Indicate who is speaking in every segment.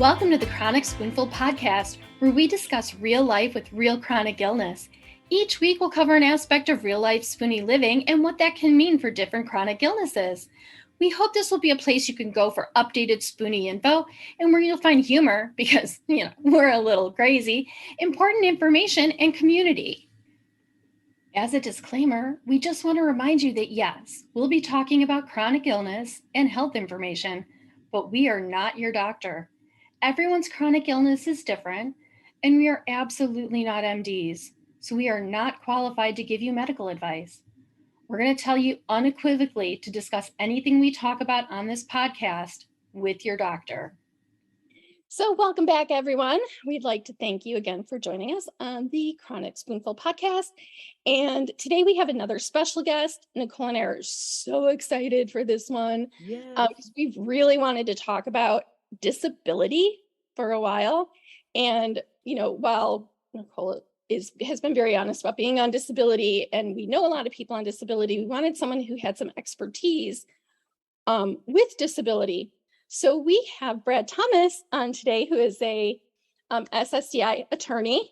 Speaker 1: Welcome to the Chronic Spoonful podcast, where we discuss real life with real chronic illness. Each week, we'll cover an aspect of real life spoony living and what that can mean for different chronic illnesses. We hope this will be a place you can go for updated spoony info and where you'll find humor, because, we're a little crazy, important information, and community. As a disclaimer, we just want to remind you that yes, we'll be talking about chronic illness and health information, but we are not your doctor. Everyone's chronic illness is different, and we are absolutely not MDs, so we are not qualified to give you medical advice. We're going to tell you unequivocally to discuss anything we talk about on this podcast with your doctor.
Speaker 2: So welcome back, everyone. We'd like to thank you again for joining us on the Chronic Spoonful podcast. And today we have another special guest. Nicole and I are so excited for this one because we've really wanted to talk about disability for a while. And, while Nicole has been very honest about being on disability, and we know a lot of people on disability, we wanted someone who had some expertise with disability. So we have Brad Thomas on today, who is a SSDI attorney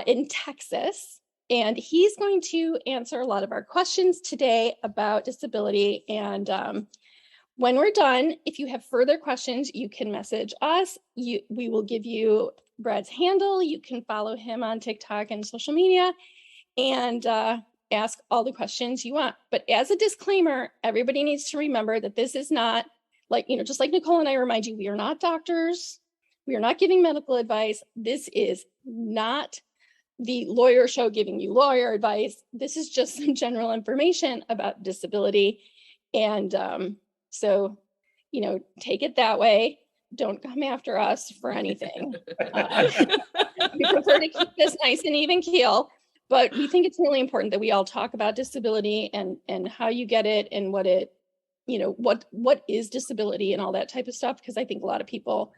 Speaker 2: in Texas, and he's going to answer a lot of our questions today about disability. And when we're done, if you have further questions, you can message us. We will give you Brad's handle. You can follow him on TikTok and social media and ask all the questions you want. But as a disclaimer, everybody needs to remember that this is not just like Nicole and I remind you, we are not doctors. We are not giving medical advice. This is not the lawyer show giving you lawyer advice. This is just some general information about disability. And so, take it that way. Don't come after us for anything. We prefer to keep this nice and even keel, but we think it's really important that we all talk about disability and how you get it and what it, what is disability and all that type of stuff, because I think a lot of people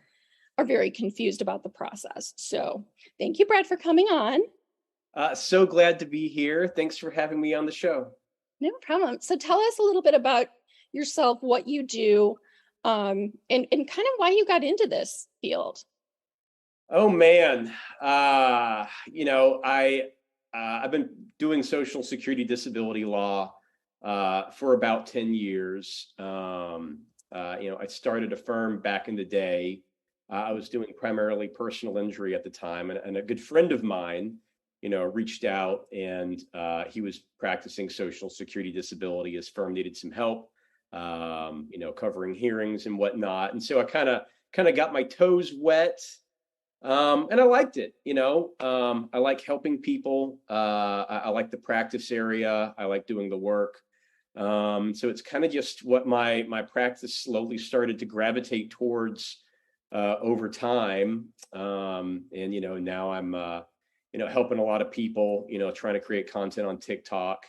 Speaker 2: are very confused about the process. So thank you, Brad, for coming on.
Speaker 3: So glad to be here. Thanks for having me on the show.
Speaker 2: No problem. So tell us a little bit about yourself, what you do, and kind of why you got into this field.
Speaker 3: Oh, man. I've been doing Social Security disability law for about 10 years. I started a firm back in the day. I was doing primarily personal injury at the time, and a good friend of mine, reached out, and he was practicing Social Security disability. His firm needed some help, covering hearings and whatnot. And so I kind of got my toes wet, and I liked it. I like helping people. I like the practice area. I like doing the work. So it's kind of just what my practice slowly started to gravitate towards over time. And now I'm helping a lot of people, trying to create content on TikTok,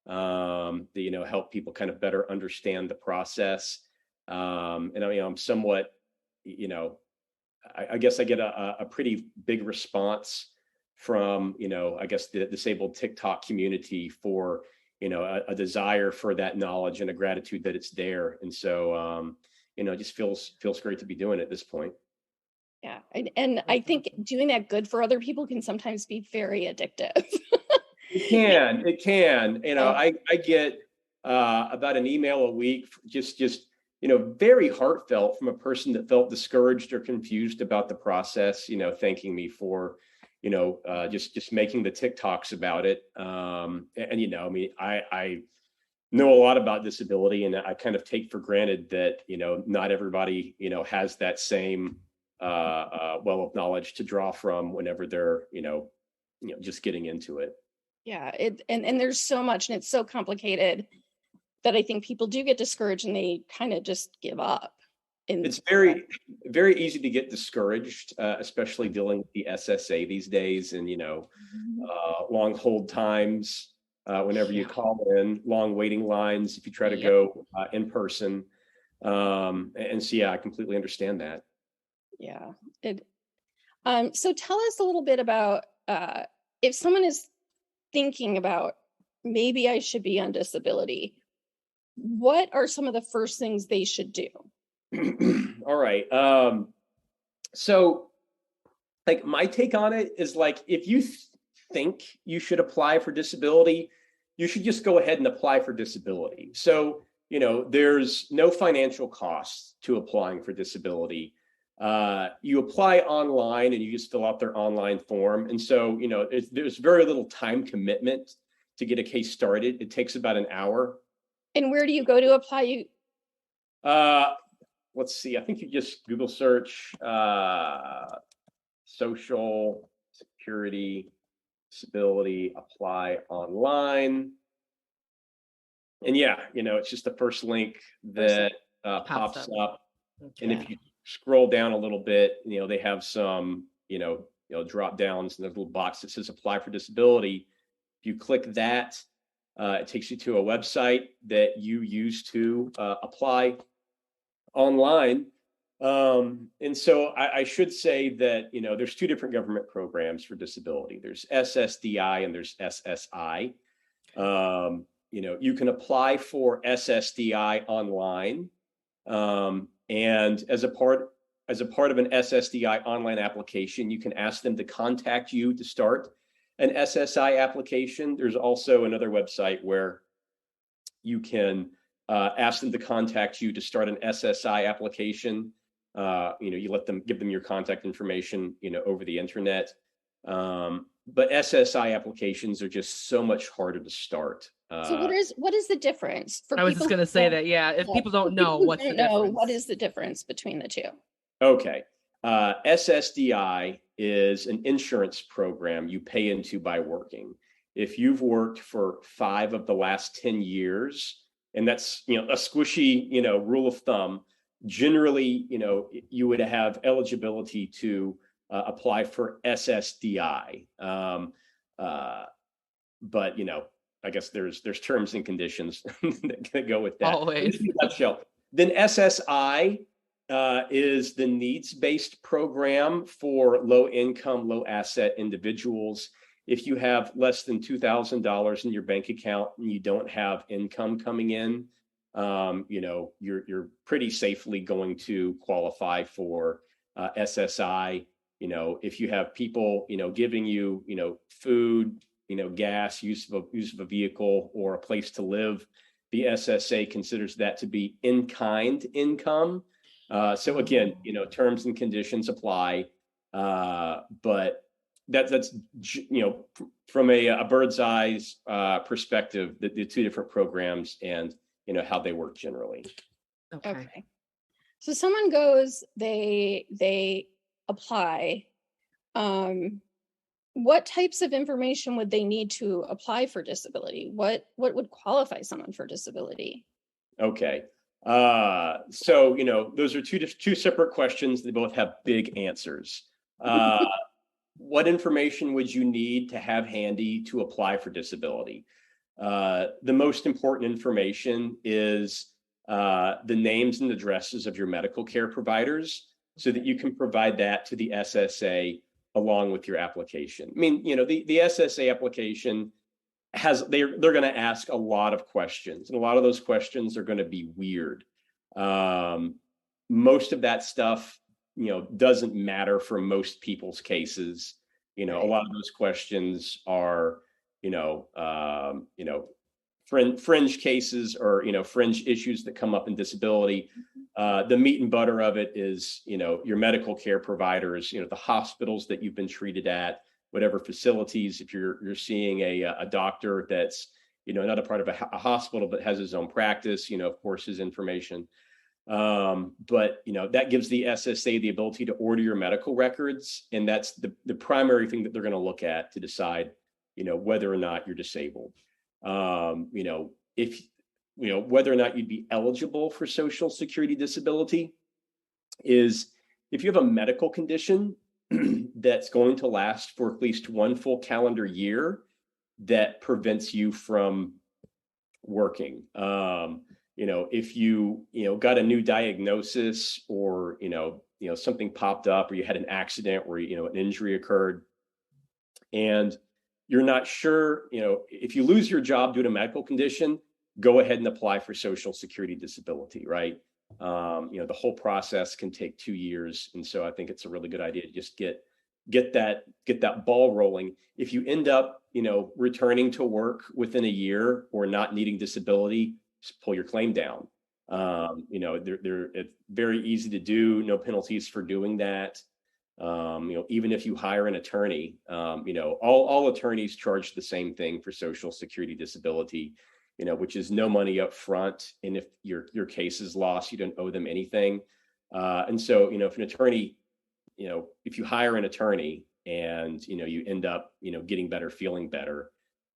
Speaker 3: that help people kind of better understand the process. And I'm somewhat, I guess I get a pretty big response from I guess the disabled TikTok community for a desire for that knowledge and a gratitude that it's there. And so, it just feels great to be doing it at this point.
Speaker 2: Yeah. And I think doing that good for other people can sometimes be very addictive.
Speaker 3: It can, I get about an email a week, just very heartfelt from a person that felt discouraged or confused about the process, thanking me for just making the TikToks about it. I know a lot about disability, and I kind of take for granted that, not everybody, has that same well of knowledge to draw from whenever they're, just getting into it.
Speaker 2: Yeah. And there's so much, and it's so complicated that I think people do get discouraged and they kind of just give up.
Speaker 3: It's very, very easy to get discouraged, especially dealing with the SSA these days, and long hold times whenever you call in, long waiting lines if you try to go in person. And so, I completely understand that.
Speaker 2: Yeah. So tell us a little bit about if someone is thinking about maybe I should be on disability, what are some of the first things they should do?
Speaker 3: All right. So like my take on it is like, if you think you should apply for disability, you should just go ahead and apply for disability. So, there's no financial cost to applying for disability. You apply online and you just fill out their online form. And so, there's very little time commitment to get a case started. It takes about an hour.
Speaker 2: And where do you go to apply?
Speaker 3: Let's see. I think you just Google search Social Security Disability apply online. And yeah, it's just the first link that pops up.
Speaker 4: Okay.
Speaker 3: And if you scroll down a little bit, they have some, drop downs, and there's a little box that says apply for disability. If you click that, it takes you to a website that you use to apply online. And so I should say that, there's two different government programs for disability. There's SSDI and there's SSI. You can apply for SSDI online. And as a part of an SSDI online application, you can ask them to contact you to start an SSI application. There's also another website where you can ask them to contact you to start an SSI application. You give them your contact information, over the internet. But SSI applications are just so much harder to start.
Speaker 2: So what is the difference for
Speaker 4: I was just going to say that, yeah, if people don't know, what's the difference?
Speaker 2: What is the difference between the two?
Speaker 3: Okay. SSDI is an insurance program you pay into by working. If you've worked for 5 of the last 10 years, and that's, a squishy, rule of thumb, generally, you would have eligibility to apply for SSDI. But, I guess there's terms and conditions that go with that.
Speaker 4: Always.
Speaker 3: In a nutshell. Then SSI is the needs-based program for low-income, low-asset individuals. If you have less than $2,000 in your bank account and you don't have income coming in, you're pretty safely going to qualify for SSI. If you have people, giving you, food, gas, use of a vehicle, or a place to live, the SSA considers that to be in-kind income. So again, terms and conditions apply, but that's from a bird's eyes perspective, the two different programs and how they work generally.
Speaker 2: Okay. So someone goes, they apply. What types of information would they need to apply for disability? What would qualify someone for disability?
Speaker 3: Okay. So, those are two separate questions. They both have big answers. What information would you need to have handy to apply for disability? The most important information is the names and addresses of your medical care providers so that you can provide that to the SSA along with your application. I mean, the SSA application they're going to ask a lot of questions, and a lot of those questions are going to be weird. Most of that stuff, doesn't matter for most people's cases. A lot of those questions are, fringe cases or, fringe issues that come up in disability. The meat and butter of it is, your medical care providers, the hospitals that you've been treated at, whatever facilities. If you're seeing a doctor that's, not a part of a hospital, but has his own practice, of course, his information. But, that gives the SSA the ability to order your medical records. And that's the primary thing that they're going to look at to decide, whether or not you're disabled. If, whether or not you'd be eligible for Social Security disability is if you have a medical condition that's going to last for at least 1 full calendar year that prevents you from working. If you, got a new diagnosis or, something popped up or you had an accident where, an injury occurred and you're not sure, if you lose your job due to medical condition, go ahead and apply for Social Security disability, right? The whole process can take 2 years. And so I think it's a really good idea to just get that ball rolling. If you end up, returning to work within a year or not needing disability, just pull your claim down. It's very easy to do, no penalties for doing that. Even if you hire an attorney, all attorneys charge the same thing for Social Security disability, which is no money up front. And if your case is lost, you don't owe them anything. And so, if an attorney, if you hire an attorney and, you end up, getting better, feeling better,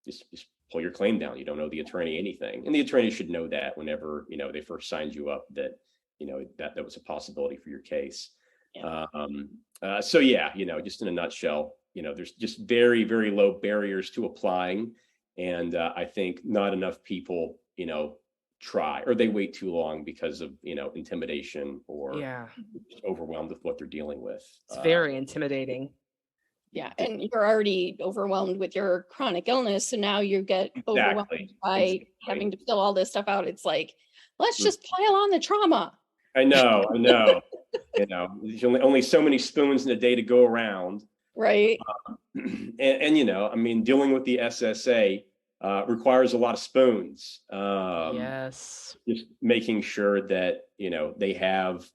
Speaker 3: just pull your claim down. You don't owe the attorney anything. And the attorney should know that whenever, they first signed you up, that, that was a possibility for your case.
Speaker 2: Yeah.
Speaker 3: So yeah, just in a nutshell, there's just very, very low barriers to applying. And I think not enough people, try, or they wait too long because of, intimidation or overwhelmed with what they're dealing with.
Speaker 4: It's very intimidating.
Speaker 2: Yeah. And you're already overwhelmed with your chronic illness. So now you get overwhelmed by having to fill all this stuff out. It's like, let's just pile on the trauma.
Speaker 3: I know. There's only so many spoons in a day to go around.
Speaker 2: Right.
Speaker 3: And dealing with the SSA requires a lot of spoons.
Speaker 4: Yes.
Speaker 3: Just making sure that, they have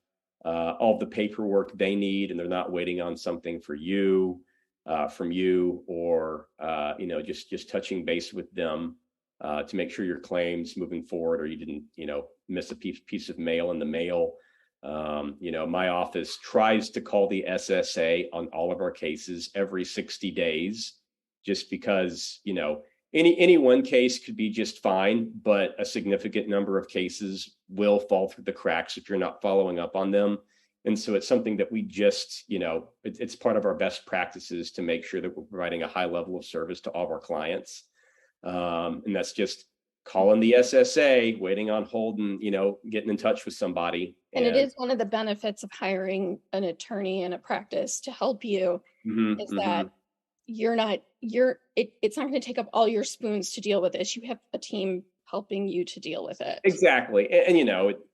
Speaker 3: all the paperwork they need and they're not waiting on something from you, or, just touching base with them to make sure your claims moving forward, or you didn't, miss a piece of mail in the mail. My office tries to call the SSA on all of our cases every 60 days, just because, any one case could be just fine, but a significant number of cases will fall through the cracks if you're not following up on them. And so it's something that we just, it's part of our best practices to make sure that we're providing a high level of service to all of our clients. And that's just calling the SSA, waiting on hold, and, getting in touch with somebody.
Speaker 2: And it is one of the benefits of hiring an attorney in a practice to help you, is that it's not going to take up all your spoons to deal with this. You have a team helping you to deal with it.
Speaker 3: Exactly. And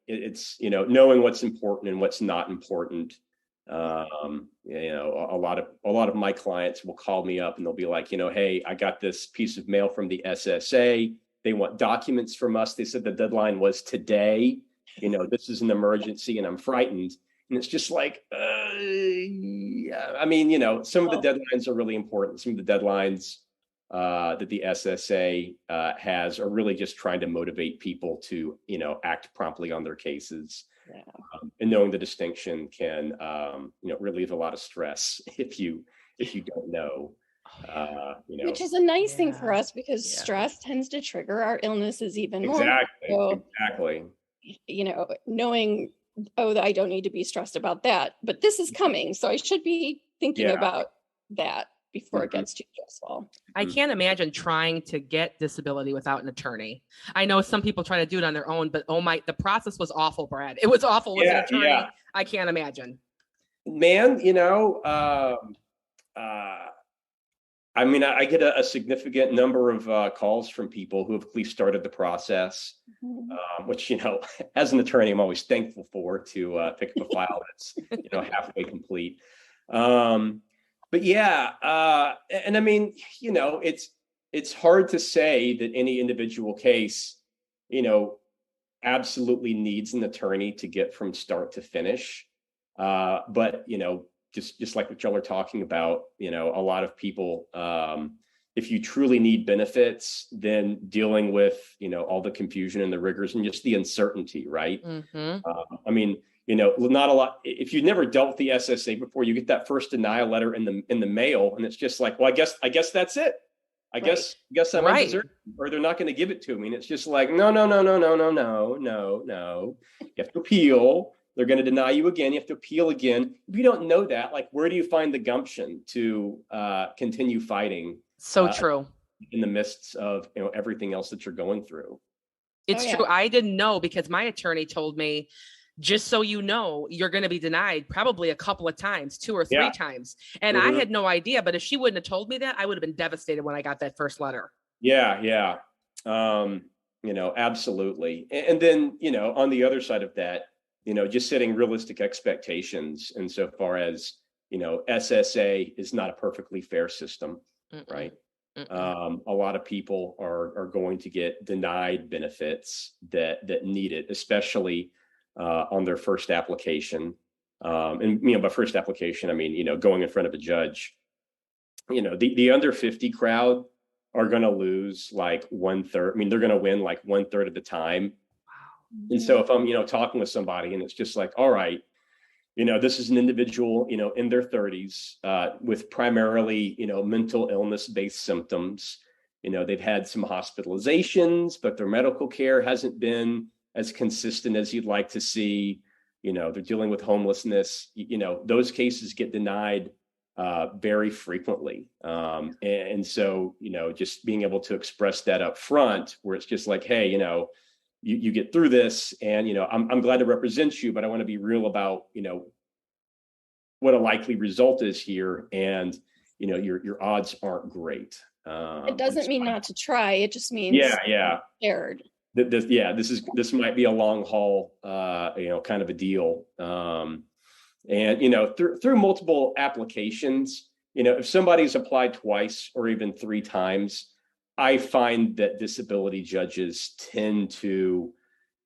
Speaker 3: it's, knowing what's important and what's not important. A lot of my clients will call me up and they'll be like, hey, I got this piece of mail from the SSA. They want documents from us. They said the deadline was today. This is an emergency and I'm frightened. And it's just like, some of the deadlines are really important. Some of the deadlines that the SSA has are really just trying to motivate people to, act promptly on their cases.
Speaker 2: Yeah.
Speaker 3: And knowing the distinction can, relieve a lot of stress if you don't know.
Speaker 2: Which is a nice thing for us, because stress tends to trigger our illnesses even more.
Speaker 3: Exactly.
Speaker 2: Knowing, I don't need to be stressed about that, but this is coming, so I should be thinking about that before it gets too stressful.
Speaker 4: I can't imagine trying to get disability without an attorney. I know some people try to do it on their own, but the process was awful, Brad. It was awful with an attorney. Yeah. I can't imagine.
Speaker 3: Man, I get a significant number of calls from people who have at least started the process, which, as an attorney, I'm always thankful for, to pick up a file that's, halfway complete. But yeah, it's hard to say that any individual case, absolutely needs an attorney to get from start to finish. But, just like what y'all are talking about, a lot of people, if you truly need benefits, then dealing with, all the confusion and the rigors and just the uncertainty, right? Not a lot. If you've never dealt with the SSA before, you get that first denial letter in the mail, and it's just like, well, I guess that's it. I guess I'm undeserving, or they're not going to give it to me. And it's just like, no. You have to appeal. They're going to deny you again. You have to appeal again. If you don't know that, like, where do you find the gumption to continue fighting?
Speaker 4: So true.
Speaker 3: In the midst of everything else that you're going through.
Speaker 4: It's true. I didn't know, because my attorney told me, just so you know, you're going to be denied probably a couple of times, 2 or 3 times. And I had no idea. But if she wouldn't have told me that, I would have been devastated when I got that first letter. Yeah.
Speaker 3: Absolutely. And then, on the other side of that, just setting realistic expectations insofar as, SSA is not a perfectly fair system, right? A lot of people are going to get denied benefits that need it, especially on their first application. And by first application, I mean, going in front of a judge. The under 50 crowd are going to lose like 1/3. I mean, they're going to win like 1/3 of the time.
Speaker 4: Wow.
Speaker 3: And so if I'm, talking with somebody and it's just like, all right, this is an individual, in their 30s with primarily, mental illness based symptoms. They've had some hospitalizations, but their medical care hasn't been as consistent as you'd like to see. They're dealing with homelessness. Those cases get denied very frequently. And so, just being able to express that up front, where it's just like, hey, you get through this, and I'm glad to represent you, but I want to be real about what a likely result is here, and your odds aren't great.
Speaker 2: It doesn't mean not to try. It just means scared.
Speaker 3: This might be a long haul, kind of a deal. And through multiple applications, if somebody's applied twice or even 3 times, I find that disability judges tend to,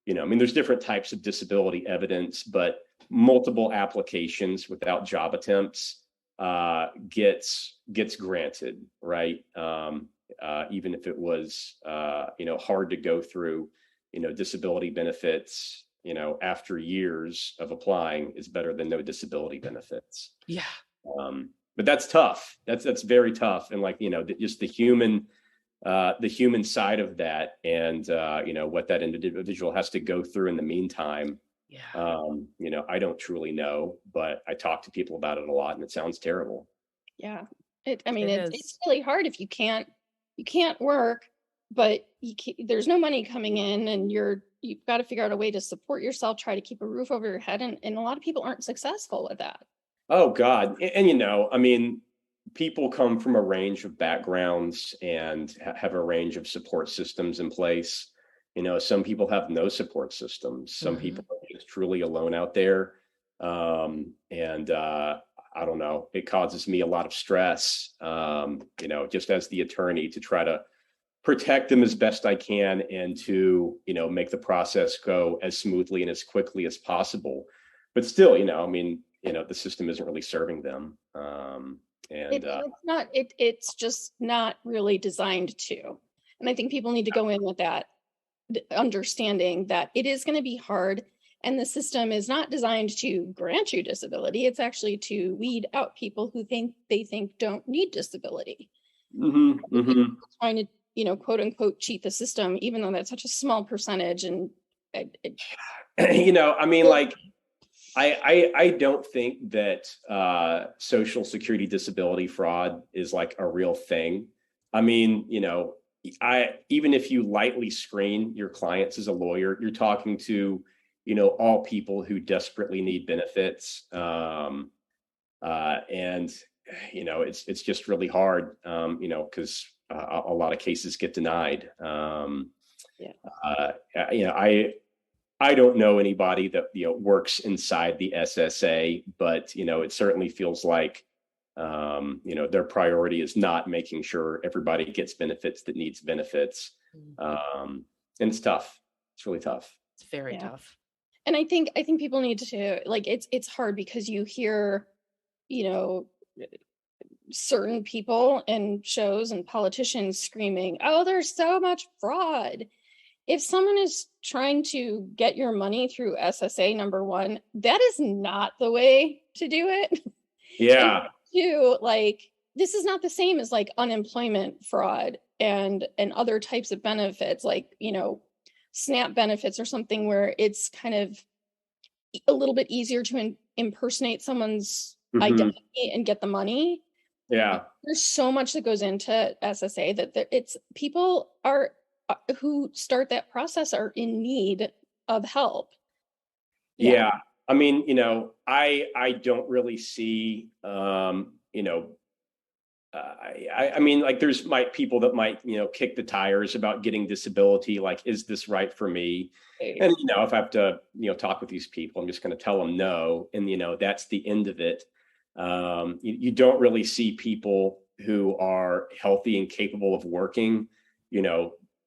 Speaker 3: there's different types of disability evidence, but multiple applications without job attempts gets granted, right? Even if it was, hard to go through, disability benefits, after years of applying is better than no disability benefits.
Speaker 4: Yeah.
Speaker 3: But that's tough. That's very tough. And like, just the human side of that, and what that individual has to go through in the meantime.
Speaker 4: Yeah.
Speaker 3: I don't truly know, but I talk to people about it a lot, and it sounds terrible.
Speaker 2: Yeah. It's really hard if you can't work, but there's no money coming in, and you've got to figure out a way to support yourself, try to keep a roof over your head. And a lot of people aren't successful with that.
Speaker 3: Oh God. And people come from a range of backgrounds and have a range of support systems in place. Some people have no support systems. Some people are just truly alone out there. I don't know, it causes me a lot of stress, just as the attorney, to try to protect them as best I can, and to, make the process go as smoothly and as quickly as possible. But still, the system isn't really serving them.
Speaker 2: It's just not really designed to. And I think people need to go in with that understanding that it is going to be hard, and the system is not designed to grant you disability. It's actually to weed out people who think don't need disability. Trying to, quote unquote, cheat the system, even though that's such a small percentage. And
Speaker 3: I don't think that Social Security disability fraud is like a real thing. Even if you lightly screen your clients as a lawyer, you're talking to, all people who desperately need benefits. It's just really hard, because a lot of cases get denied. I don't know anybody that, works inside the SSA, but, it certainly feels like, their priority is not making sure everybody gets benefits that needs benefits. And it's tough. It's really tough.
Speaker 4: It's very tough.
Speaker 2: And I think people need to, like, it's hard because you hear, certain people and shows and politicians screaming, oh, there's so much fraud. If someone is trying to get your money through SSA, number one, that is not the way to do it.
Speaker 3: Yeah.
Speaker 2: And two, like, this is not the same as like unemployment fraud and other types of benefits, like, SNAP benefits or something, where it's kind of a little bit easier to impersonate someone's identity and get the money.
Speaker 3: Yeah.
Speaker 2: There's so much that goes into SSA that it's people who start that process are in need of help.
Speaker 3: Yeah. I don't really see, I mean, like there's people that might, kick the tires about getting disability. Like, is this right for me? And, if I have to, talk with these people, I'm just going to tell them no. And, that's the end of it. You don't really see people who are healthy and capable of working,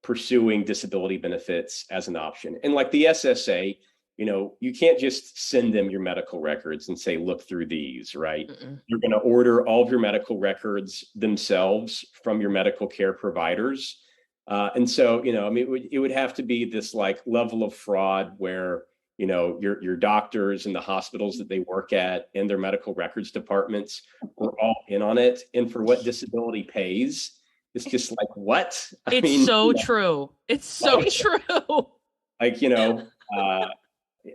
Speaker 3: pursuing disability benefits as an option. And like the SSA, you can't just send them your medical records and say, look through these, right? You're going to order all of your medical records themselves from your medical care providers. And so, I mean, it would have to be this like level of fraud where, your doctors and the hospitals that they work at and their medical records departments were all in on it. And for what disability pays, it's just like, what?
Speaker 4: It's so true. It's so true.
Speaker 3: Like,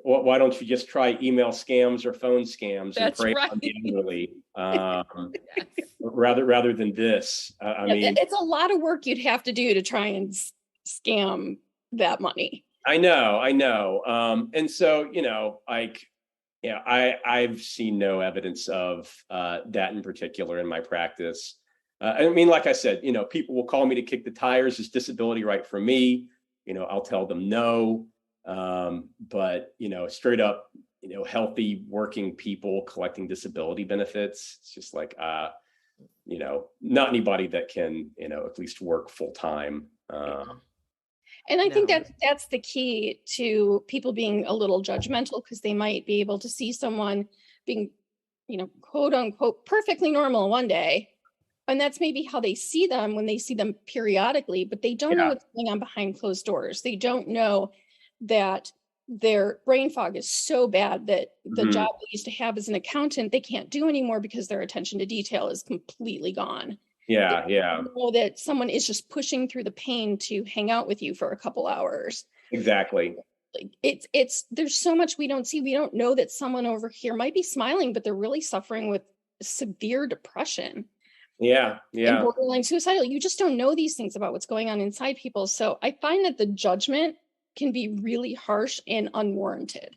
Speaker 3: why don't you just try email scams or phone scams and prey on the elderly rather than this? I mean,
Speaker 2: it's a lot of work you'd have to do to try and scam that money.
Speaker 3: I know. And so, I've seen no evidence of that in particular in my practice. I mean, like I said, people will call me to kick the tires. Is disability right for me? I'll tell them no. But, straight up, healthy working people collecting disability benefits, it's just like, not anybody that can, at least work full time.
Speaker 2: And I think that's the key to people being a little judgmental, because they might be able to see someone being, quote unquote, perfectly normal one day. And that's maybe how they see them when they see them periodically, but they don't know what's going on behind closed doors. They don't know that their brain fog is so bad that the job they used to have as an accountant, they can't do anymore because their attention to detail is completely gone.
Speaker 3: Yeah.
Speaker 2: Know that someone is just pushing through the pain to hang out with you for a couple hours.
Speaker 3: Exactly.
Speaker 2: Like there's so much we don't see. We don't know that someone over here might be smiling, but they're really suffering with severe depression.
Speaker 3: Yeah.
Speaker 2: And borderline suicidal. You just don't know these things about what's going on inside people. So I find that the judgment can be really harsh and unwarranted.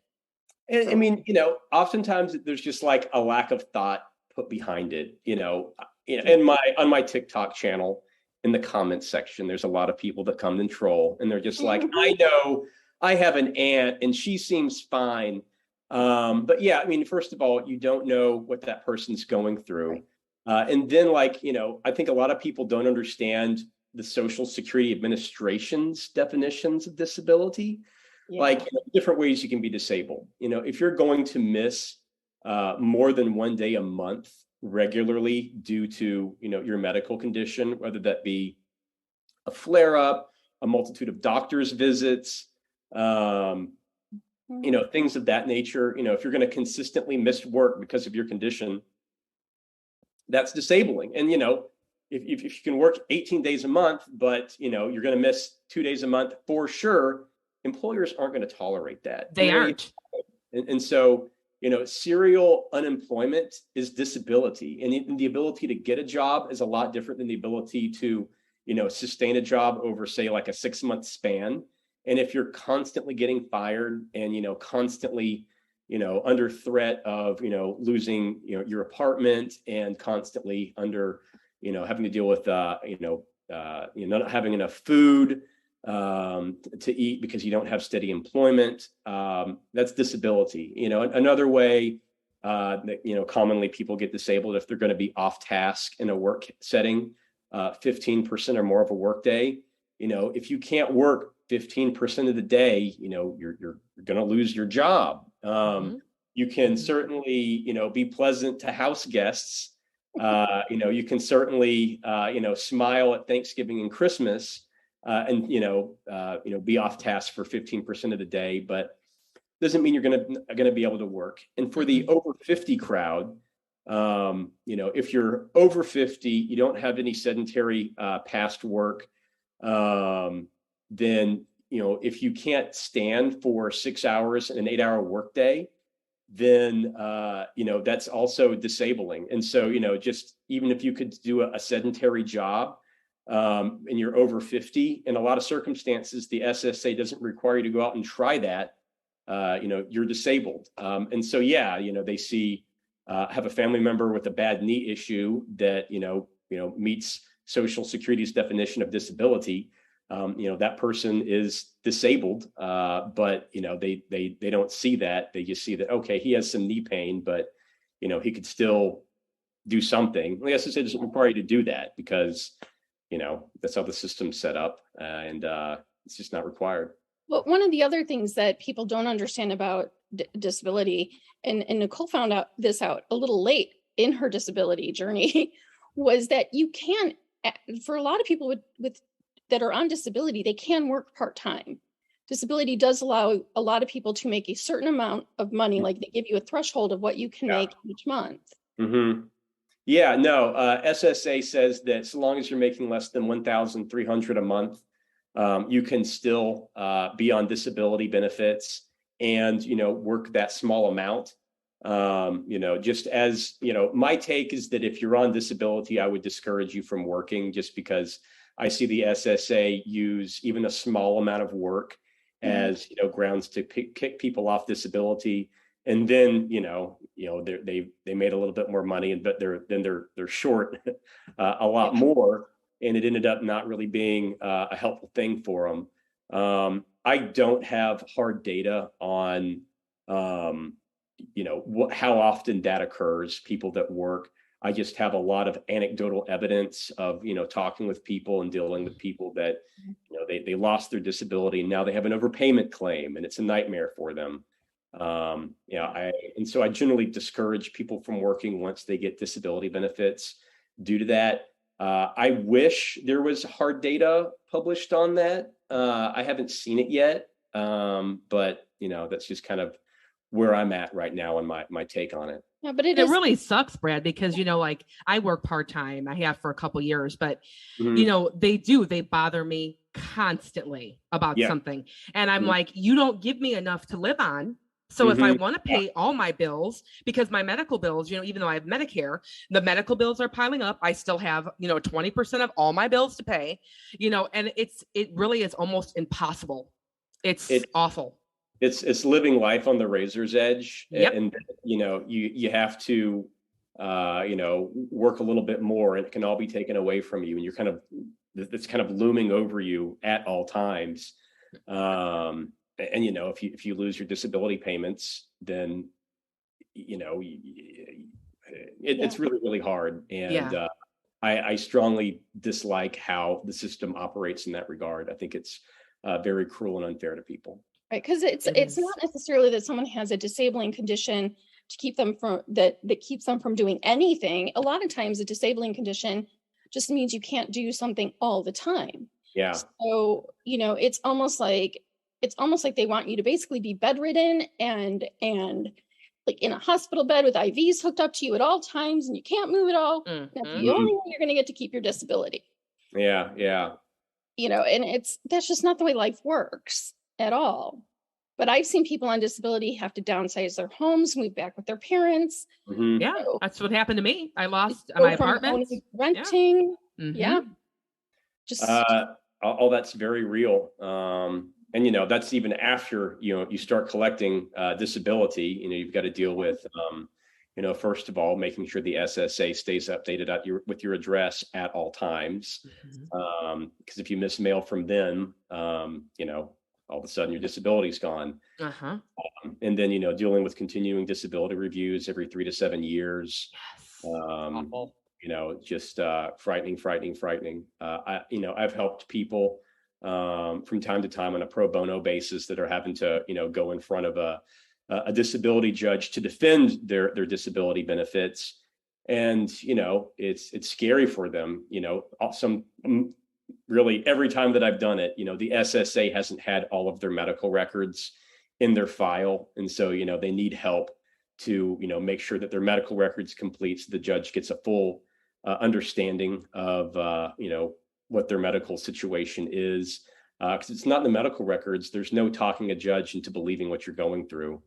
Speaker 3: And I mean, oftentimes there's just like a lack of thought put behind it. On my TikTok channel, in the comments section, there's a lot of people that come and troll, and they're just like, I know I have an aunt and she seems fine. But yeah, I mean, first of all, you don't know what that person's going through. And then I think a lot of people don't understand the Social Security Administration's definitions of disability, different ways you can be disabled. If you're going to miss more than one day a month regularly due to, your medical condition, whether that be a flare-up, a multitude of doctor's visits, things of that nature. If you're going to consistently miss work because of your condition, that's disabling. And, if you can work 18 days a month, but, you're going to miss 2 days a month for sure, employers aren't going to tolerate that.
Speaker 4: They aren't.
Speaker 3: And so, serial unemployment is disability, and the ability to get a job is a lot different than the ability to, sustain a job over, say, like a 6-month span. And if you're constantly getting fired and, constantly, under threat of, losing, your apartment, and constantly under, having to deal with, not having enough food to eat because you don't have steady employment, that's disability. Another way that, commonly people get disabled if they're going to be off task in a work setting, 15% or more of a work day. If you can't work 15% of the day, you're going to lose your job. You can certainly, be pleasant to house guests. You can certainly, smile at Thanksgiving and Christmas, and be off task for 15% of the day, but doesn't mean you're going to be able to work. And for the over 50 crowd, if you're over 50, you don't have any sedentary past work, then if you can't stand for 6 hours in an 8-hour workday, then that's also disabling. And so just even if you could do a sedentary job, and you're over 50, in a lot of circumstances, the SSA doesn't require you to go out and try that. You're disabled. And so, they see, have a family member with a bad knee issue that, meets Social Security's definition of disability, that person is disabled, but they don't see that. They just see that, okay, he has some knee pain, but he could still do something. The SSA doesn't require you to do that because that's how the system's set up, and it's just not required.
Speaker 2: Well, one of the other things that people don't understand about disability, and Nicole found out a little late in her disability journey, was that you can, for a lot of people with that are on disability, they can work part-time. Disability does allow a lot of people to make a certain amount of money, like they give you a threshold of what you can make each month.
Speaker 3: Mm-hmm. Yeah, no, SSA says that so long as you're making less than $1,300 a month, you can still be on disability benefits and, work that small amount. Just as, my take is that if you're on disability, I would discourage you from working, just because I see the SSA use even a small amount of work as, grounds to kick people off disability. And then, they made a little bit more money, but they're short a lot more. And it ended up not really being a helpful thing for them. I don't have hard data on, how often that occurs, people that work. I just have a lot of anecdotal evidence of, talking with people and dealing with people that, they lost their disability and now they have an overpayment claim and it's a nightmare for them. And so I generally discourage people from working once they get disability benefits due to that. I wish there was hard data published on that. I haven't seen it yet, but that's just kind of where I'm at right now on my take on it.
Speaker 2: Yeah, but
Speaker 4: it really sucks, Brad, because like I work part-time. I have for a couple years, but they bother me constantly about something, and I'm like, you don't give me enough to live on. So if I want to pay all my bills, because my medical bills, even though I have Medicare, the medical bills are piling up. I still have, 20% of all my bills to pay, and it really is almost impossible. It's awful.
Speaker 3: It's living life on the razor's edge.
Speaker 4: Yep.
Speaker 3: And, you have to, work a little bit more and it can all be taken away from you. And it's kind of looming over you at all times. And if you lose your disability payments, then it's really, really hard. And I strongly dislike how the system operates in that regard. I think it's very cruel and unfair to people.
Speaker 2: Right, because it's not necessarily that someone has a disabling condition to keep them from that keeps them from doing anything. A lot of times, a disabling condition just means you can't do something all the time.
Speaker 3: Yeah.
Speaker 2: So it's almost like they want you to basically be bedridden and like in a hospital bed with IVs hooked up to you at all times, and you can't move at all. That's the only way you're going to get to keep your disability.
Speaker 3: Yeah.
Speaker 2: And that's just not the way life works at all. But I've seen people on disability have to downsize their homes, move back with their parents.
Speaker 4: Yeah, that's what happened to me. I lost my apartment.
Speaker 2: Renting. Yeah.
Speaker 3: Just all that's very real. And that's even after you start collecting disability. You've got to deal with first of all, making sure the SSA stays updated with your address at all times. Because if you miss mail from them, all of a sudden your disability is gone. And then, dealing with continuing disability reviews every 3 to 7 years. Just frightening. I've helped people from time to time on a pro bono basis that are having to, go in front of a disability judge to defend their disability benefits. And, it's scary for them, really every time that I've done it, the SSA hasn't had all of their medical records in their file. And so, they need help to, make sure that their medical records complete so the judge gets a full understanding of, what their medical situation is. Because it's not in the medical records. There's no talking a judge into believing what you're going through.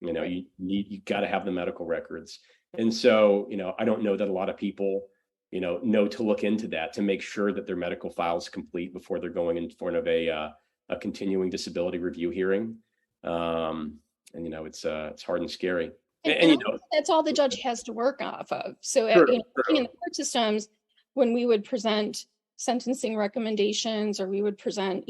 Speaker 3: You got to have the medical records. And so, I don't know that a lot of people, know to look into that to make sure that their medical file is complete before they're going in front of a continuing disability review hearing. And it's hard and scary.
Speaker 2: And that's all the judge has to work off of. So
Speaker 3: True.
Speaker 2: in the court systems, when we would present sentencing recommendations, or we would present,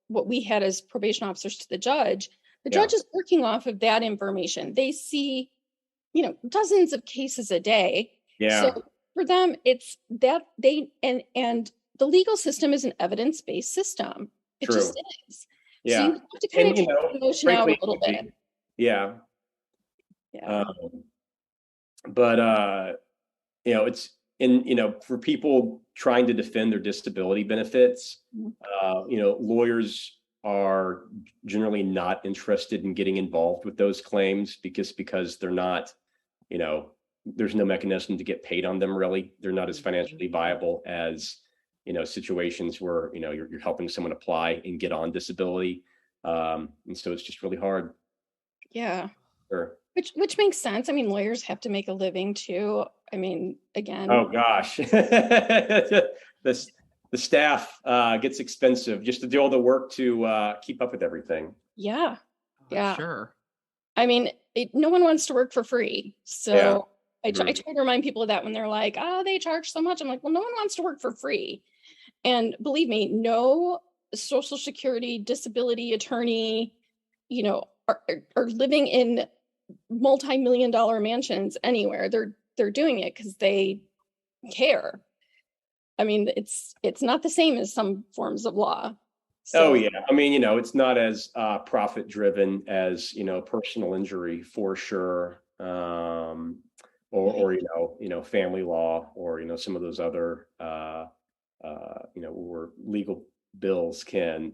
Speaker 2: what we had as probation officers to the judge is working off of that information. They see, dozens of cases a day.
Speaker 3: Yeah.
Speaker 2: So for them, it's that and the legal system is an evidence-based system. It
Speaker 3: True.
Speaker 2: just is.
Speaker 3: Yeah.
Speaker 2: So you have to kind of take the emotion out a little bit.
Speaker 3: Yeah.
Speaker 2: Yeah.
Speaker 3: It's for people trying to defend their disability benefits, lawyers are generally not interested in getting involved with those claims because they're not, there's no mechanism to get paid on them. Really, they're not as financially viable as, situations where, you're helping someone apply and get on disability. And so it's just really hard.
Speaker 2: Yeah.
Speaker 3: Sure.
Speaker 2: Which makes sense. I mean, lawyers have to make a living too. I mean, again.
Speaker 3: Oh gosh, the staff gets expensive just to do all the work to keep up with everything.
Speaker 2: Yeah. Yeah.
Speaker 4: Sure.
Speaker 2: I mean, no one wants to work for free. So I try to remind people of that when they're like, oh, they charge so much. I'm like, well, no one wants to work for free. And believe me, no Social Security disability attorney, are living in multi-million-dollar mansions anywhere. They're doing it because they care. I mean, it's not the same as some forms of law. So,
Speaker 3: oh yeah, I mean, it's not as profit driven as personal injury for sure, or family law, or some of those other where legal bills can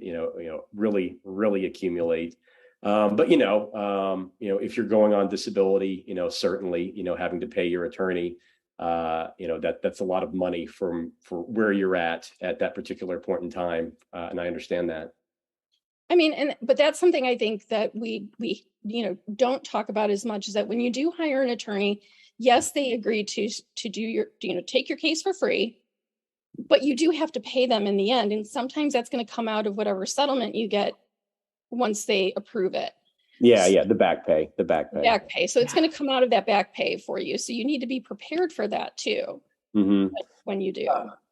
Speaker 3: really accumulate. But if you're going on disability, certainly having to pay your attorney, that's a lot of money for where you're at that particular point in time, and I understand that.
Speaker 2: I mean, but that's something I think that we don't talk about as much, is that when you do hire an attorney, yes, they agree to do your take your case for free, but you do have to pay them in the end, and sometimes that's going to come out of whatever settlement you get once they approve it.
Speaker 3: Yeah, the back pay.
Speaker 2: So it's going to come out of that back pay for you. So you need to be prepared for that too.
Speaker 3: Mm-hmm.
Speaker 2: When you do.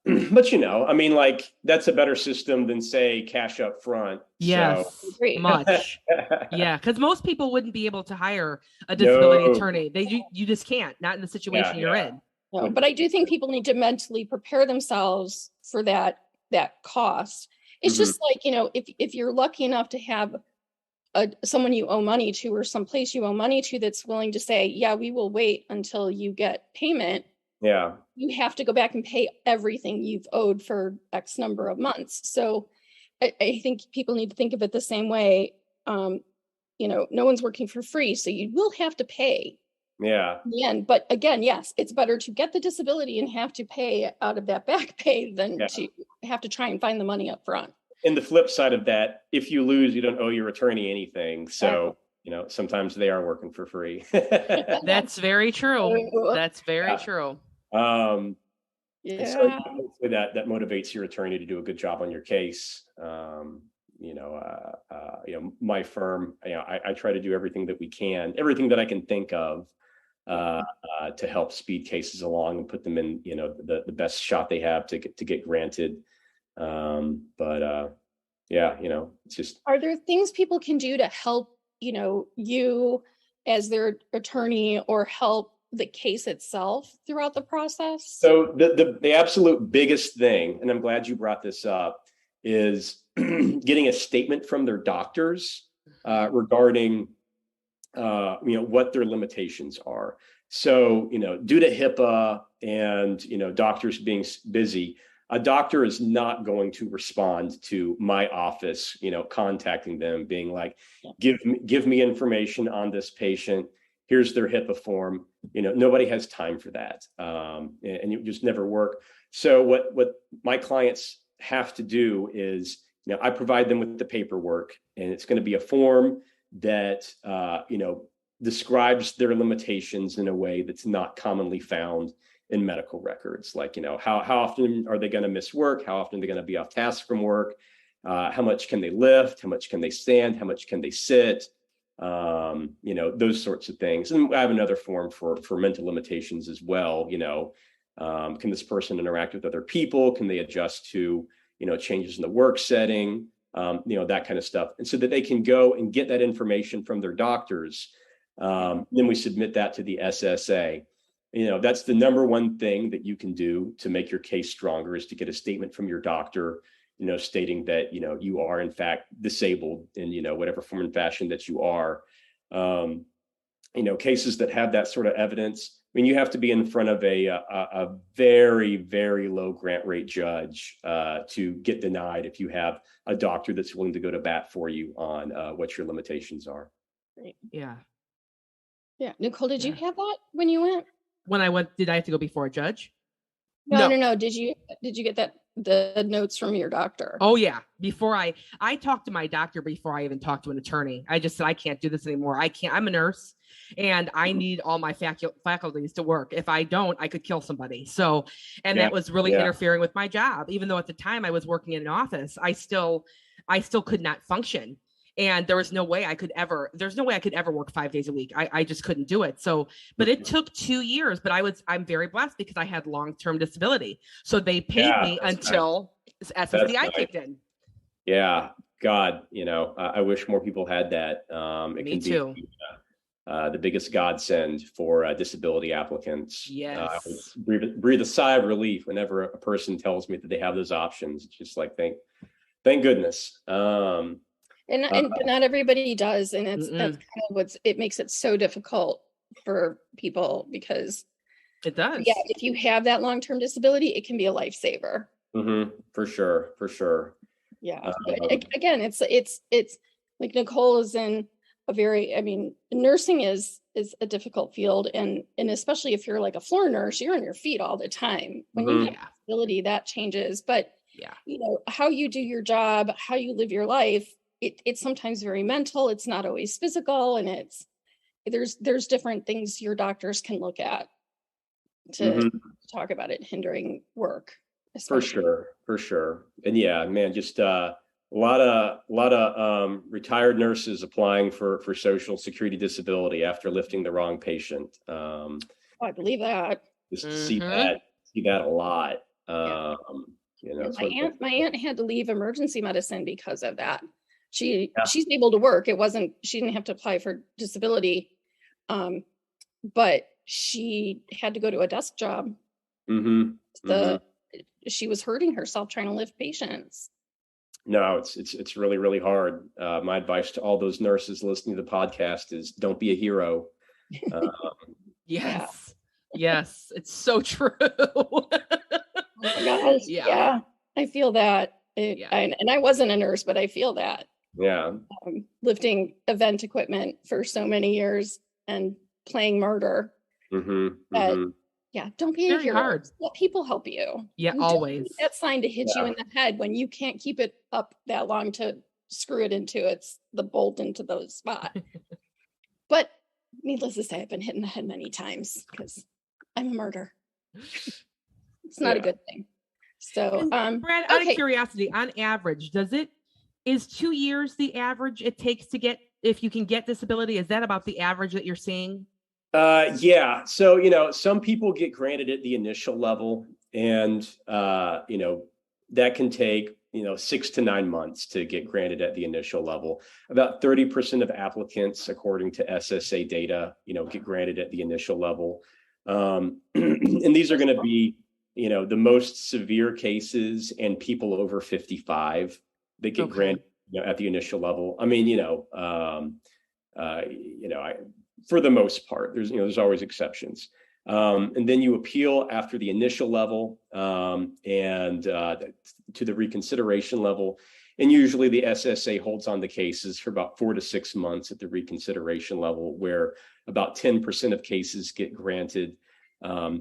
Speaker 3: But I mean, like, that's a better system than, say, cash up front.
Speaker 4: Yes,
Speaker 3: so.
Speaker 4: Much. Yeah, because most people wouldn't be able to hire a disability attorney. You just can't, not in the situation you're in.
Speaker 2: No, but I do think people need to mentally prepare themselves for that cost. It's just like, if you're lucky enough to have someone you owe money to, or someplace you owe money to, that's willing to say, yeah, we will wait until you get payment.
Speaker 3: Yeah. You
Speaker 2: have to go back and pay everything you've owed for X number of months. So I think people need to think of it the same way. No one's working for free, so you will have to pay.
Speaker 3: Yeah.
Speaker 2: In the end. But again, yes, it's better to get the disability and have to pay out of that back pay than to have to try and find the money up front.
Speaker 3: And the flip side of that, if you lose, you don't owe your attorney anything. So, sometimes they are working for free.
Speaker 4: That's very true. That's very true.
Speaker 3: So hopefully that motivates your attorney to do a good job on your case. My firm, I try to do everything that I can think of, to help speed cases along and put them in, the best shot they have to get granted. It's just.
Speaker 2: Are there things people can do to help, you as their attorney, or help the case itself throughout the process?
Speaker 3: So the absolute biggest thing, and I'm glad you brought this up, is getting a statement from their doctors regarding what their limitations are. So, due to HIPAA and, doctors being busy, a doctor is not going to respond to my office, contacting them, being like, give me information on this patient. Here's their HIPAA form. Nobody has time for that. And it just never work. So what my clients have to do is, I provide them with the paperwork, and it's going to be a form that, describes their limitations in a way that's not commonly found in medical records. Like, how often are they going to miss work? How often are they going to be off task from work? How much can they lift? How much can they stand? How much can they sit? those sorts of things. And I have another form for mental limitations as well. Can this person interact with other people? Can they adjust to, changes in the work setting? That kind of stuff. And so that they can go and get that information from their doctors. Then we submit that to the SSA. That's the number one thing that you can do to make your case stronger, is to get a statement from your doctor, stating that, you are in fact disabled in, whatever form and fashion that you are. Cases that have that sort of evidence, you have to be in front of a very, very low grant rate judge to get denied if you have a doctor that's willing to go to bat for you on what your limitations are.
Speaker 2: Great.
Speaker 4: Yeah.
Speaker 2: Yeah. Nicole, did you have that when you went?
Speaker 4: When I went, did I have to go before a judge?
Speaker 2: No. Did you get the notes from your doctor?
Speaker 4: Oh yeah. Before I talked to my doctor before I even talked to an attorney. I just said, I can't do this anymore. I'm a nurse and I need all my faculties to work. If I don't, I could kill somebody. So, that was really interfering with my job. Even though at the time I was working in an office, I still could not function. And there was no way I could ever work 5 days a week. I just couldn't do it. So, but it took 2 years, but I'm very blessed because I had long-term disability. So they paid me until SSDI kicked in.
Speaker 3: Yeah. God, I wish more people had that.
Speaker 4: Me too.
Speaker 3: Be the biggest godsend for disability applicants.
Speaker 4: Yes.
Speaker 3: Breathe a sigh of relief whenever a person tells me that they have those options. It's just like, thank goodness.
Speaker 2: And not everybody does, and that's kind of it makes it so difficult for people, because
Speaker 4: it does.
Speaker 2: Yeah, if you have that long-term disability, it can be a lifesaver.
Speaker 3: For sure.
Speaker 2: Yeah. Again, it's like Nicole is in a very, nursing is a difficult field, and especially if you're like a floor nurse, you're on your feet all the time. When you have a disability, that changes. But how you do your job, how you live your life, it's sometimes very mental. It's not always physical, and there's different things your doctors can look at to talk about it hindering work. Especially.
Speaker 3: For sure. And yeah, man, just a lot of retired nurses applying for Social Security disability after lifting the wrong patient.
Speaker 2: I believe that.
Speaker 3: Just see that a lot.
Speaker 2: My aunt had to leave emergency medicine because of that. She's able to work. She didn't have to apply for disability, but she had to go to a desk job. She was hurting herself trying to lift patients.
Speaker 3: No, it's really, really hard. My advice to all those nurses listening to the podcast is don't be a hero.
Speaker 4: Yes. Yes. It's so true.
Speaker 2: Oh my gosh. Yeah. I feel that. And I wasn't a nurse, but I feel that.
Speaker 3: Yeah.
Speaker 2: Lifting event equipment for so many years and playing murder. Yeah, don't be a hero. Hard. Let people help you.
Speaker 4: Yeah, always.
Speaker 2: That sign to hit you in the head when you can't keep it up that long to screw it into the bolt into those spot. But needless to say, I've been hit in the head many times because I'm a murderer. It's not a good thing. So,
Speaker 4: Brad, out of curiosity, on average, is 2 years the average it takes to get, if you can get disability? Is that about the average that you're seeing?
Speaker 3: Yeah. So, some people get granted at the initial level, and, that can take, 6 to 9 months to get granted at the initial level. About 30% of applicants, according to SSA data, get granted at the initial level. And these are going to be, the most severe cases and people over 55 that get granted at the initial level. For the most part, there's always exceptions. And then you appeal after the initial level and to the reconsideration level. And usually the SSA holds on the cases for about 4 to 6 months at the reconsideration level, where about 10% of cases get granted.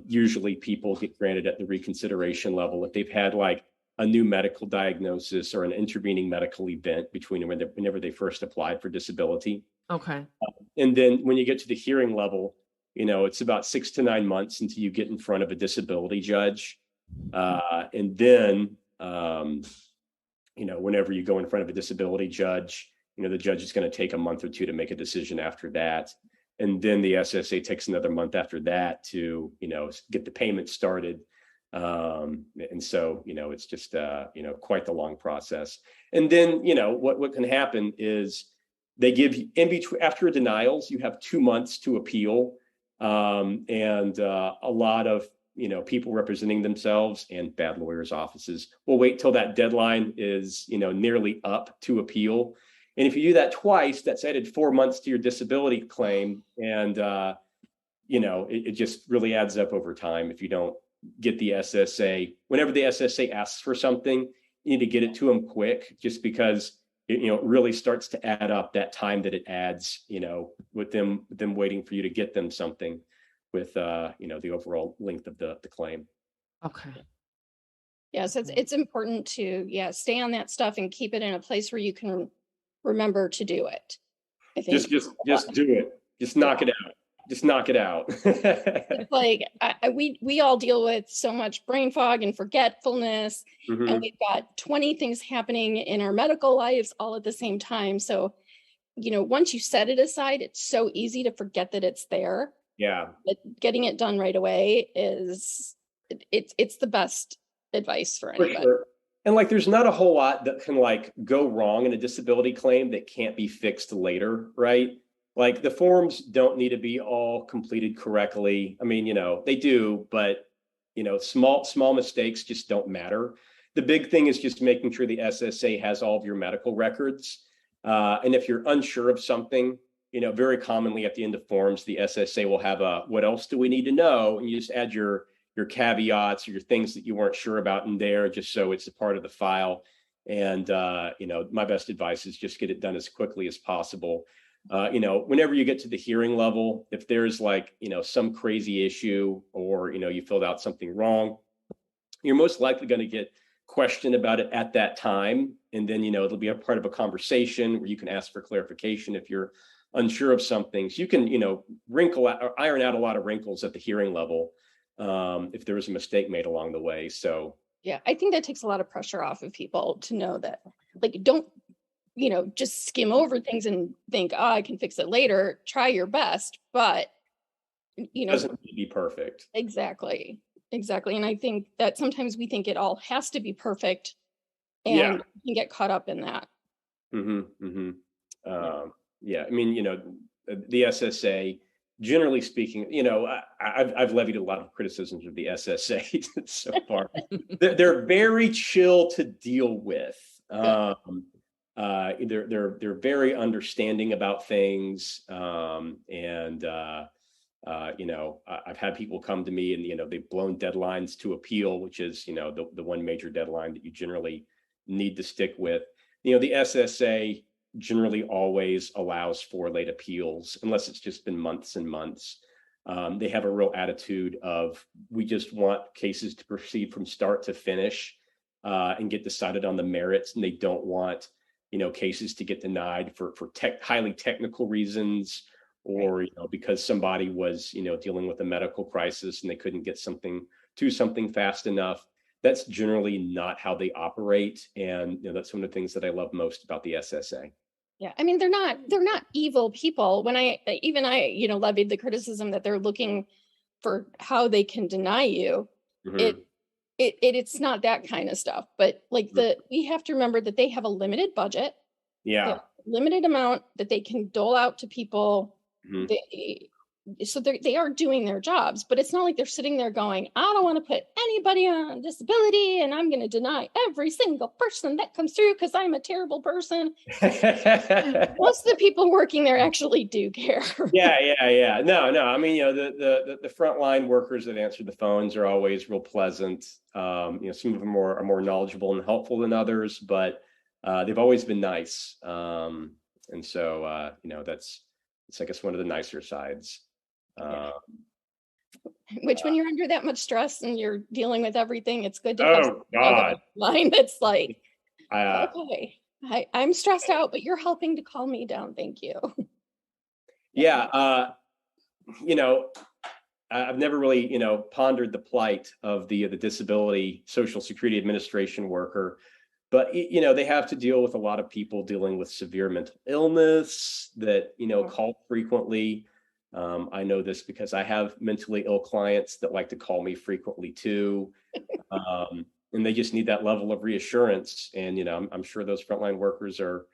Speaker 3: Usually people get granted at the reconsideration level if they've had like a new medical diagnosis or an intervening medical event between whenever they first applied for disability.
Speaker 4: Okay.
Speaker 3: And then when you get to the hearing level, it's about 6 to 9 months until you get in front of a disability judge. And then, whenever you go in front of a disability judge, the judge is going to take a month or two to make a decision after that. And then the SSA takes another month after that to, get the payment started. And so, it's just, quite the long process. And then, what can happen is they give you in between, after denials, you have 2 months to appeal. And a lot of, people representing themselves and bad lawyers' offices will wait till that deadline is, nearly up to appeal. And if you do that twice, that's added 4 months to your disability claim. And, it just really adds up over time if you don't get the SSA. Whenever the SSA asks for something, you need to get it to them quick, just because it really starts to add up, that time that it adds, with them waiting for you to get them something with, the overall length of the claim.
Speaker 4: Okay.
Speaker 2: Yes, it's important to, stay on that stuff and keep it in a place where you can remember to do it. I think
Speaker 3: just do it. Just knock it out. Just knock it out.
Speaker 2: It's like we all deal with so much brain fog and forgetfulness, and we've got 20 things happening in our medical lives all at the same time. So, once you set it aside, it's so easy to forget that it's there.
Speaker 3: Yeah.
Speaker 2: But getting it done right away is it's the best advice for anybody.
Speaker 3: Sure. And there's not a whole lot that can go wrong in a disability claim that can't be fixed later, right? The forms don't need to be all completed correctly. I mean, they do, but small mistakes just don't matter. The big thing is just making sure the SSA has all of your medical records. And if you're unsure of something, very commonly at the end of forms, the SSA will have what else do we need to know? And you just add your caveats or your things that you weren't sure about in there, just so it's a part of the file. And, my best advice is just get it done as quickly as possible. Whenever you get to the hearing level, if there's some crazy issue or, you filled out something wrong, you're most likely going to get questioned about it at that time. And then, it'll be a part of a conversation where you can ask for clarification if you're unsure of something. So you can, wrinkle out or iron out a lot of wrinkles at the hearing level if there was a mistake made along the way. So,
Speaker 2: yeah, I think that takes a lot of pressure off of people to know that, don't, just skim over things and think, I can fix it later. Try your best, but
Speaker 3: it doesn't need to be perfect.
Speaker 2: Exactly. And I think that sometimes we think it all has to be perfect, and you can get caught up in that.
Speaker 3: Yeah. I mean, the SSA, generally speaking, I've levied a lot of criticisms of the SSA so far. They're very chill to deal with. They're very understanding about things. I've had people come to me and, they've blown deadlines to appeal, which is, the one major deadline that you generally need to stick with. The SSA generally always allows for late appeals, unless it's just been months and months. They have a real attitude of, we just want cases to proceed from start to finish and get decided on the merits. And they don't want, cases to get denied for highly technical reasons, or, because somebody was, dealing with a medical crisis and they couldn't get something fast enough. That's generally not how they operate. And that's one of the things that I love most about the SSA.
Speaker 2: Yeah. I mean, they're not evil people. When I levied the criticism that they're looking for how they can deny you, it's not that kind of stuff. But we have to remember that they have a limited budget.
Speaker 3: Yeah.
Speaker 2: Limited amount that they can dole out to people. So they are doing their jobs, but it's not like they're sitting there going, I don't want to put anybody on disability and I'm going to deny every single person that comes through because I'm a terrible person. Most of the people working there actually do care.
Speaker 3: Yeah. No. I mean, the frontline workers that answer the phones are always real pleasant. Some of them are more knowledgeable and helpful than others, but they've always been nice. And so, it's, I guess, one of the nicer sides.
Speaker 2: Which, when you're under that much stress and you're dealing with everything, it's good to have
Speaker 3: God.
Speaker 2: a line that's like, okay, I'm stressed out, but you're helping to calm me down. Thank you.
Speaker 3: Yeah. I've never really, pondered the plight of the Disability Social Security Administration worker. But, they have to deal with a lot of people dealing with severe mental illness that, call frequently. I know this because I have mentally ill clients that like to call me frequently too. And they just need that level of reassurance. And, I'm sure those frontline workers are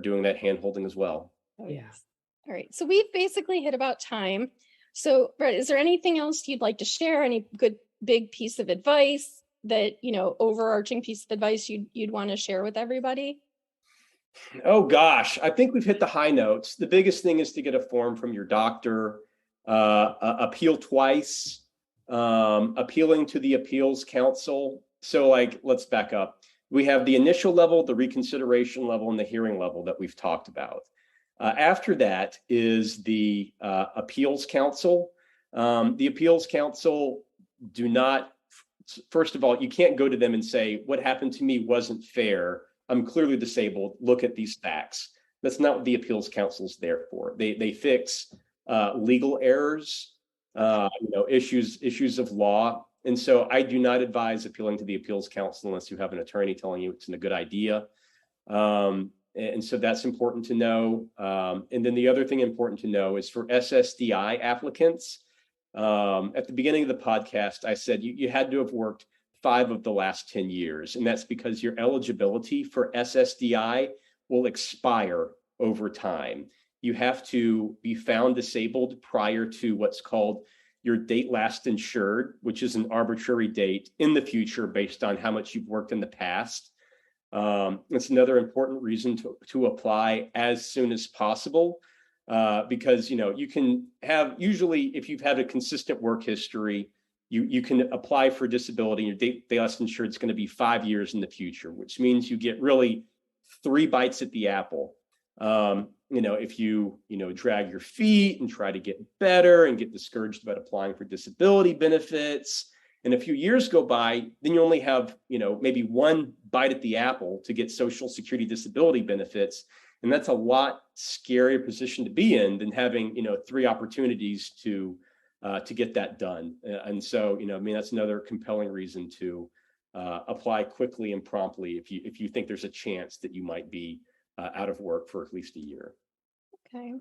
Speaker 3: doing that hand holding as well.
Speaker 2: Oh, yes. All right. So we've basically hit about time. So, Brett, is there anything else you'd like to share? Any good big piece of advice that, overarching piece of advice you'd want to share with everybody?
Speaker 3: Oh, gosh, I think we've hit the high notes. The biggest thing is to get a form from your doctor, appeal twice, appealing to the appeals council. So let's back up. We have the initial level, the reconsideration level, and the hearing level that we've talked about. After that is the appeals council. The appeals council first of all, you can't go to them and say, what happened to me wasn't fair. I'm clearly disabled. Look at these facts. That's not what the appeals council is there for. They fix legal errors, issues of law. And so I do not advise appealing to the appeals council unless you have an attorney telling you it's a good idea. And so that's important to know. And then the other thing important to know is for SSDI applicants. At the beginning of the podcast, I said you had to have worked 5 of the last 10 years. And that's because your eligibility for SSDI will expire over time. You have to be found disabled prior to what's called your date last insured, which is an arbitrary date in the future based on how much you've worked in the past. It's another important reason to apply as soon as possible, because you can have, usually if you've had a consistent work history, you can apply for disability. Your date last insured is going to be 5 years in the future, which means you get really 3 bites at the apple. If you drag your feet and try to get better and get discouraged about applying for disability benefits, and a few years go by, then you only have, maybe 1 bite at the apple to get Social Security disability benefits. And that's a lot scarier position to be in than having, 3 opportunities to get that done. And so, that's another compelling reason to apply quickly and promptly if you think there's a chance that you might be out of work for at least a year.
Speaker 2: Okay.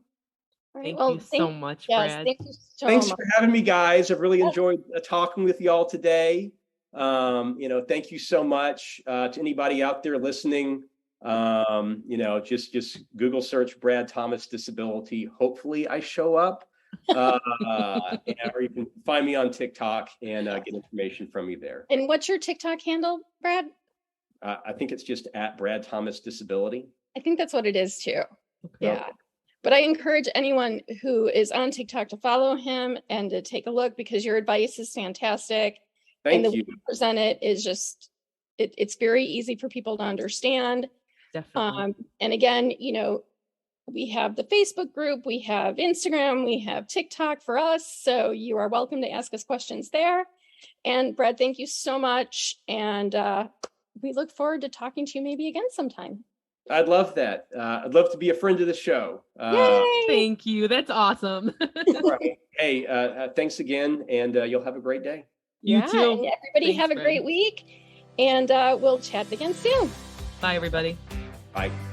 Speaker 4: Thank you so much, Brad.
Speaker 2: Thank you so
Speaker 3: Thanks
Speaker 2: much
Speaker 3: for having me, guys. I've really enjoyed talking with you all today. Thank you so much to anybody out there listening. Just Google search Brad Thomas Disability. Hopefully I show up. Or you can find me on TikTok and get information from me there.
Speaker 2: And what's your TikTok handle, Brad?
Speaker 3: I think it's just at Brad Thomas Disability.
Speaker 2: I think that's what it is too.
Speaker 4: Okay.
Speaker 2: Yeah. But I encourage anyone who is on TikTok to follow him and to take a look, because your advice is fantastic.
Speaker 3: Thank
Speaker 2: and the
Speaker 3: you.
Speaker 2: way you present it is just, it's very easy for people to understand.
Speaker 4: Definitely.
Speaker 2: And again, we have the Facebook group, we have Instagram, we have TikTok for us. So you are welcome to ask us questions there. And Brad, thank you so much. And we look forward to talking to you maybe again sometime.
Speaker 3: I'd love that. I'd love to be a friend of the show.
Speaker 2: Yay!
Speaker 4: Thank you. That's awesome.
Speaker 3: Right. Hey, thanks again, and you'll have a great day.
Speaker 4: You too.
Speaker 2: And everybody
Speaker 4: Thanks,
Speaker 2: have a
Speaker 4: Brad.
Speaker 2: great week, and we'll chat again soon.
Speaker 4: Bye, everybody.
Speaker 3: Bye.